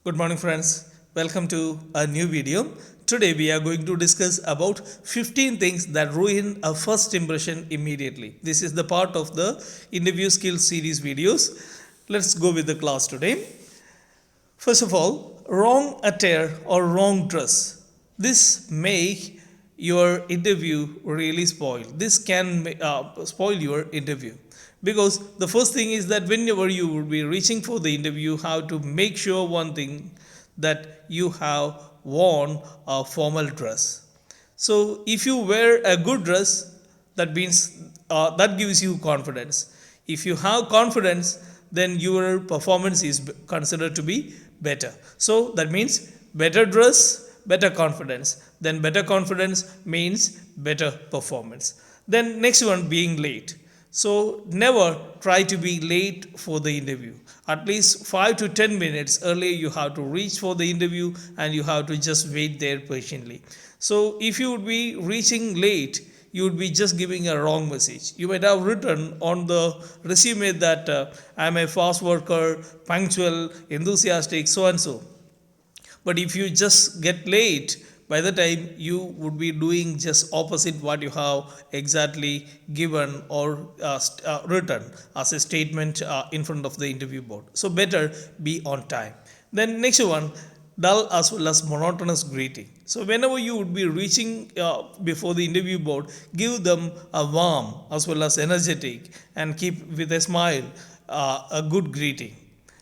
Good morning friends. Welcome to a new video. Today we are going to discuss about 15 things that ruin a first impression immediately. This is the part of the interview skills series videos. Let's go with the class today. First of all, wrong attire or wrong dress. This make your interview really spoil. This can spoil your interview because the first thing is that whenever you will be reaching for the interview, you have to make sure one thing that you have worn a formal dress. So if you wear a good dress, that means that gives you confidence. If you have confidence, then your performance is considered to be better. So that means better dress, better confidence. Then better confidence means better performance. Then next one, being late. So never try to be late for the interview. At least 5 to 10 minutes earlier you have to reach for the interview and you have to just wait there patiently. So if you would be reaching late, you would be just giving a wrong message. You might have written on the resume that I'm a fast worker, punctual, enthusiastic, so and so. But if you just get late, by the time you would be doing just opposite what you have exactly given or written as a statement in front of the interview board. So better be on time. Then next one, dull as well as monotonous greeting. So whenever you would be reaching before the interview board, give them a warm as well as energetic and keep with a smile a good greeting.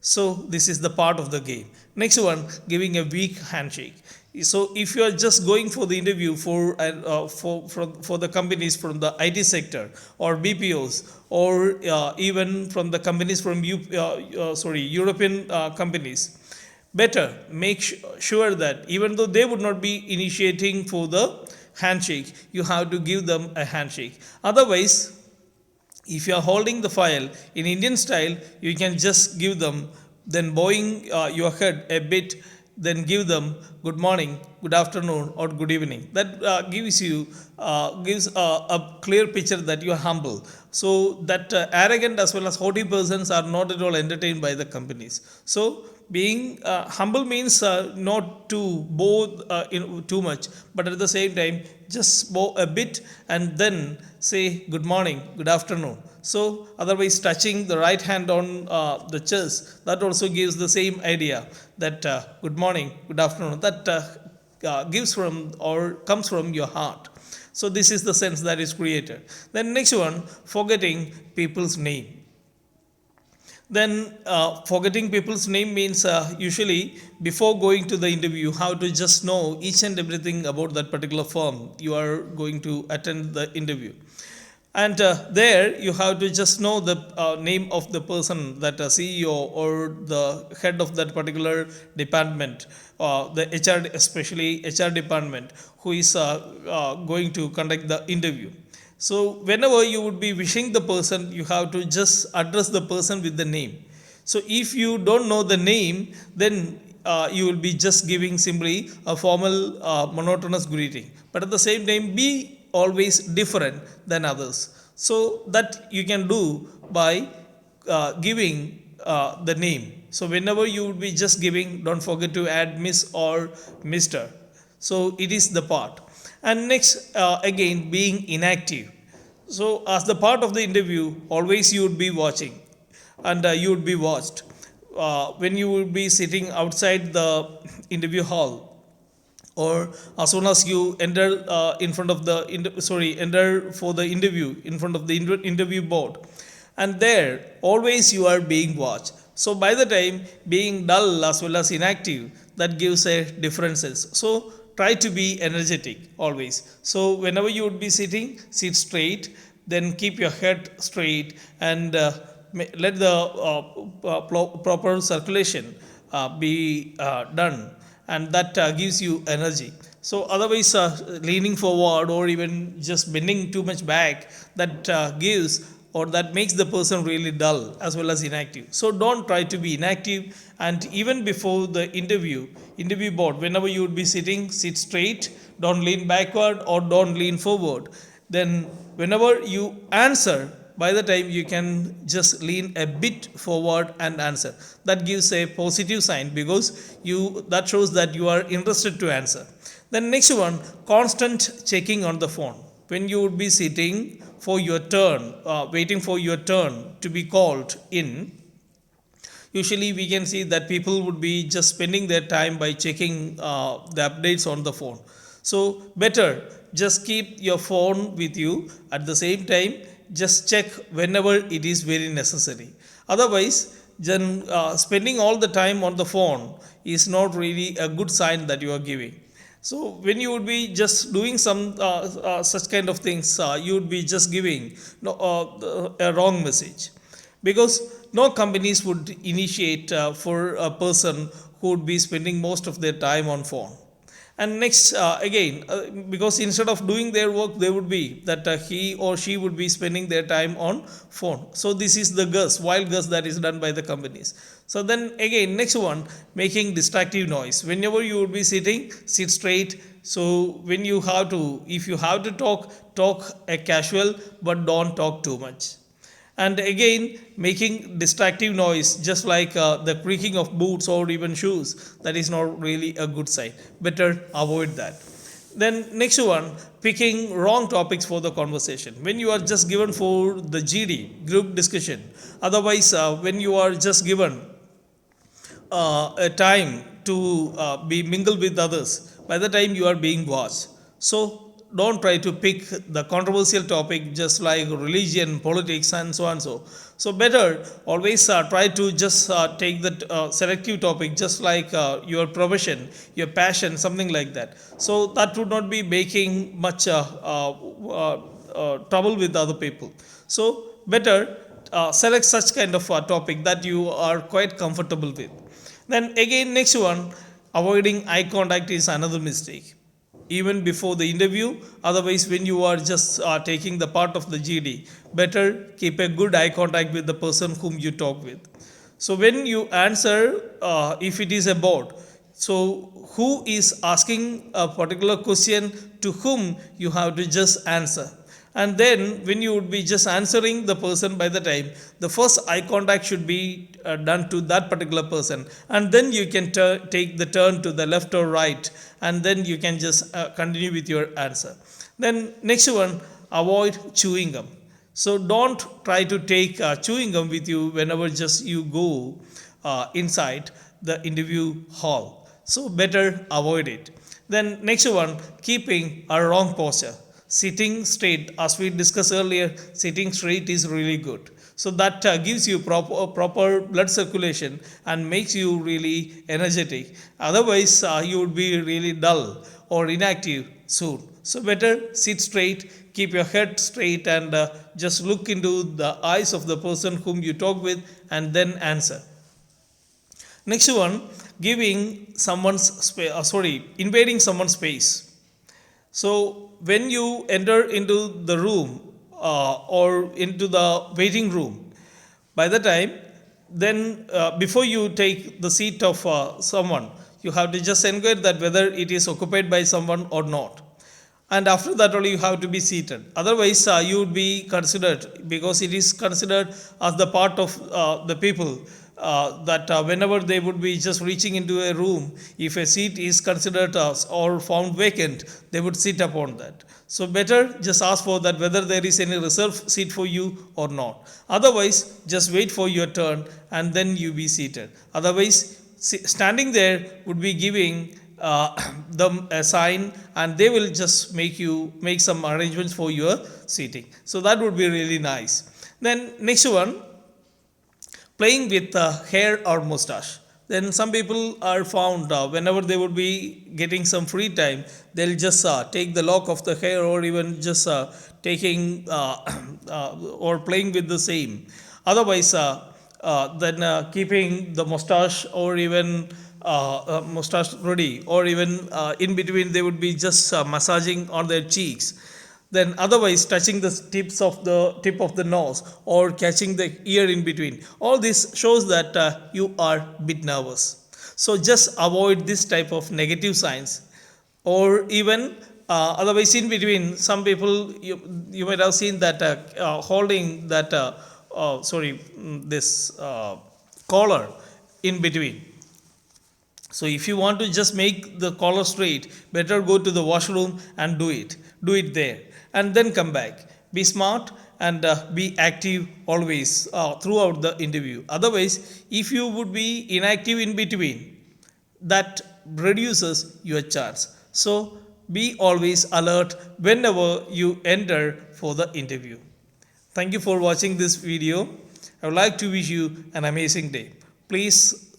So this is the part of the game. Next one, giving a weak handshake. So if you are just going for the interview for the companies from the IT sector or BPOs or even from the companies from European companies, better make sure that even though they would not be initiating for the handshake, you have to give them a handshake. Otherwise, if you are holding the file in Indian style, you can just give them, then bowing your head a bit, then give them good morning, good afternoon, or good evening. That gives a clear picture that you are humble. So that arrogant as well as haughty persons are not at all entertained by the companies. So being humble means not to bow too much, but at the same time just bow a bit and then say good morning, good afternoon. So otherwise touching the right hand on the chest, that also gives the same idea that good morning, good afternoon. That gives from or comes from your heart. So this is the sense that is created. Then next one, forgetting people's name. Then forgetting people's name means usually before going to the interview, how to just know each and everything about that particular firm you are going to attend the interview. And there you have to just know the name of the person, that CEO or the head of that particular department, the HR, especially HR department, who is going to conduct the interview. So whenever you would be wishing the person, you have to just address the person with the name. So if you don't know the name, then you will be just giving simply a formal monotonous greeting. But at the same time, be always different than others. So that you can do by giving the name. So whenever you would be just giving, don't forget to add Miss or Mr. So it is the part. And next, again, being inactive. So as the part of the interview, always you would be watching and you would be watched. When you would be sitting outside the interview hall, or as soon as you enter in front of the enter for the interview in front of the interview board, and there always you are being watched. So by the time being dull as well as inactive, that gives a differences. So try to be energetic always. So whenever you would be sitting, sit straight, then keep your head straight and let the proper circulation be done, and that gives you energy. So otherwise leaning forward or even just bending too much back, that gives or that makes the person really dull as well as inactive. So don't try to be inactive. And even before the interview board, whenever you would be sitting, sit straight, don't lean backward or don't lean forward. Then whenever you answer, by the time you can just lean a bit forward and answer. That gives a positive sign because you that shows that you are interested to answer. Then next one, constant checking on the phone. When you would be sitting for your turn, waiting for your turn to be called in, usually we can see that people would be just spending their time by checking the updates on the phone. So better just keep your phone with you. At the same time, just check whenever it is very necessary. Otherwise, then spending all the time on the phone is not really a good sign that you are giving. So when you would be just doing some such kind of things, you would be just giving no, a wrong message, because no companies would initiate for a person who would be spending most of their time on phone. And next, again, because instead of doing their work, they would be that he or she would be spending their time on phone. So this is the guess, wild guess that is done by the companies. So then again, next one, making distractive noise. Whenever you would be sitting, sit straight. So when you have to, if you have to talk a casual, but don't talk too much. And again, making distractive noise, just like the creaking of boots or even shoes, that is not really a good sign. Better avoid that. Then next one, picking wrong topics for the conversation. When you are just given for the GD, group discussion, otherwise when you are just given a time to be mingled with others, by the time you are being watched. So don't try to pick the controversial topic just like religion, politics, and so on. So better always try to just take the selective topic, just like your profession, your passion, something like that. So that would not be making much trouble with other people. So better select such kind of topic that you are quite comfortable with. Then again, next one, avoiding eye contact is another mistake even before the interview. Otherwise, when you are just taking the part of the GD, better keep a good eye contact with the person whom you talk with. So when you answer, if it is a board, so who is asking a particular question, to whom you have to just answer. And then when you would be just answering the person, by the time the first eye contact should be done to that particular person, and then you can take the turn to the left or right, and then you can just continue with your answer. Then next one, avoid chewing gum. So don't try to take chewing gum with you whenever just you go inside the interview hall. So better avoid it. Then next one, keeping a wrong posture. Sitting straight, as we discussed earlier, sitting straight is really good. So that gives you proper blood circulation and makes you really energetic. Otherwise, you would be really dull or inactive soon. So better sit straight, keep your head straight, and just look into the eyes of the person whom you talk with, and then answer. Next one, invading someone's space. So when you enter into the room or into the waiting room, by the time, then before you take the seat of someone, you have to just inquire that whether it is occupied by someone or not. And after that only you have to be seated. Otherwise, you would be considered, because it is considered as the part of the people that whenever they would be just reaching into a room, if a seat is considered as or found vacant, they would sit upon that. So better just ask for that whether there is any reserve seat for you or not. Otherwise, just wait for your turn and then you be seated. Otherwise, standing there would be giving them a sign, and they will just make some arrangements for your seating. So that would be really nice. Then next one, playing with hair or mustache. Then some people are found whenever they would be getting some free time, they'll just take the lock of the hair, or even just taking or playing with the same. Otherwise, then keeping the mustache or even mustache ready, or even in between they would be just massaging on their cheeks. Then otherwise touching the tip of the nose or catching the ear in between. All this shows that you are a bit nervous. So just avoid this type of negative signs. Or even Otherwise, in between, some people you might have seen that holding that this collar in between. So if you want to just make the collar straight, better go to the washroom and do it. Do it there and then come back. Be smart and be active always throughout the interview. Otherwise, if you would be inactive in between, that reduces your chance. So be always alert whenever you enter for the interview. Thank you for watching this video. I would like to wish you an amazing day. Please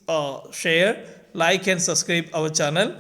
share, like and subscribe our channel.